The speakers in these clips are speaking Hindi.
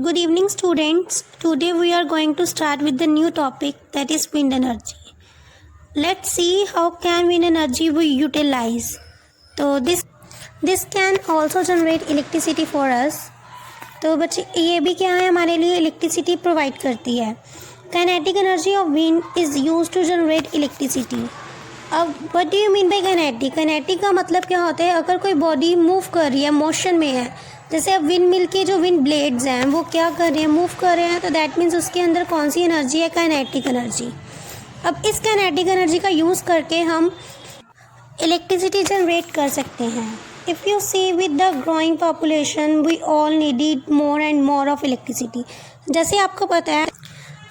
Good evening, students. Today we are going to start with the new topic, that is wind energy. Let's see how can wind energy we utilize. तो this can also generate electricity for us. तो बच्चे ये भी क्या है, हमारे लिए इलेक्ट्रिसिटी प्रोवाइड करती है. Kinetic energy of wind is used to generate electricity. अब what do you mean by kinetic? Kinetic का मतलब क्या होता है? अगर कोई बॉडी मूव कर रही है, मोशन में है, जैसे अब विंड मिल के जो विंड ब्लेड्स हैं वो क्या कर रहे हैं, मूव कर रहे हैं, तो दैट मीन्स उसके अंदर कौन सी एनर्जी है? Kinetic energy. अब इस काइनेटिक एनर्जी का यूज़ करके हम इलेक्ट्रिसिटी जनरेट कर सकते हैं. If you see with the growing population we all needed more and more of electricity. जैसे आपको पता है,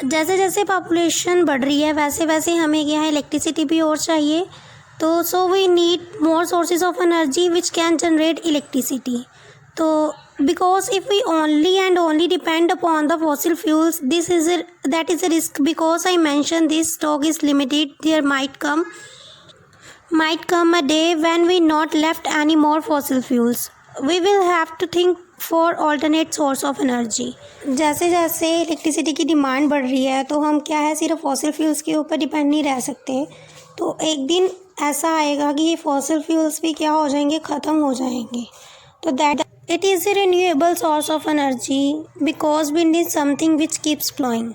जैसे जैसे पॉपुलेशन बढ़ रही है वैसे वैसे हमें क्या है, इलेक्ट्रिसिटी भी और चाहिए. तो so we need more sources of energy which can generate electricity. तो because if we only and only depend upon the fossil fuels, that is a risk. Because I mention this stock is limited, there might come a day when we not left any more fossil fuels. We will have to think for alternate source of energy. जैसे जैसे इलेक्ट्रिसिटी की डिमांड बढ़ रही है तो हम क्या है, सिर्फ फॉसिल फ्यूल्स के ऊपर डिपेंड नहीं रह सकते. तो एक दिन ऐसा आएगा कि ये फॉसिल फ्यूल्स भी क्या हो जाएंगे, ख़त्म हो जाएंगे. तो that it is a renewable source of energy because wind is something which keeps flowing.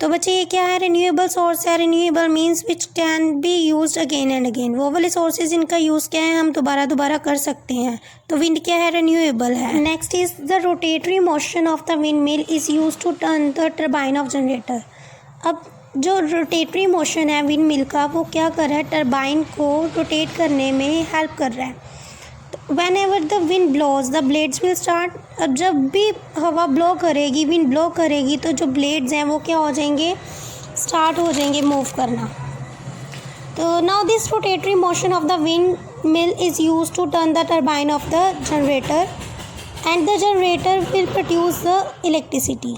तो बच्चे ये क्या है, रिन्यूएबल सोर्स है. Renewable means which can be used again and again. वो वाले सोर्सेज इनका यूज़ क्या है, हम दोबारा कर सकते हैं. तो विंड क्या है, रिन्यूएबल है. Next is the rotary motion of the wind mill is use to turn the turbine of generator. अब जो रोटेटरी मोशन है विंड मिल का, वो क्या कर रहा है, टर्बाइन को रोटेट करने में हेल्प कर रहा है. Whenever the wind blows, the blades will start. अब जब भी हवा ब्लो करेगी, विंड ब्लो करेगी, तो जो ब्लेड्स हैं वो क्या हो जाएंगे, स्टार्ट हो जाएंगे मूव करना. तो now this rotary motion of the wind mill is use to turn the turbine of the generator and the generator will produce the electricity.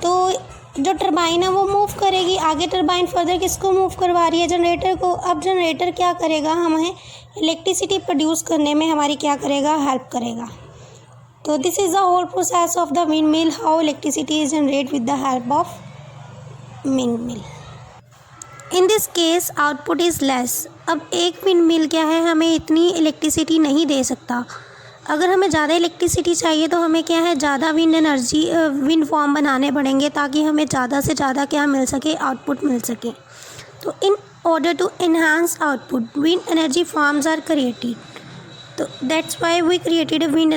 तो जो टर्बाइन है वो मूव करेगी आगे. टर्बाइन फर्दर किसको मूव करवा रही है, जनरेटर को. अब जनरेटर क्या करेगा, हमें इलेक्ट्रिसिटी प्रोड्यूस करने में हमारी क्या करेगा, हेल्प करेगा. तो this is the whole process of the wind mill, how electricity is generate with the help of wind mill. In this case output is less. अब एक विंड मिल क्या है, हमें इतनी इलेक्ट्रिसिटी नहीं दे सकता. अगर हमें ज़्यादा इलेक्ट्रिसिटी चाहिए तो हमें क्या है, ज़्यादा विंड फॉर्म बनाने पड़ेंगे ताकि हमें ज़्यादा से ज़्यादा क्या मिल सके, आउटपुट मिल सके. तो इन order to enhance output, wind energy farms are created. So that's why we created a wind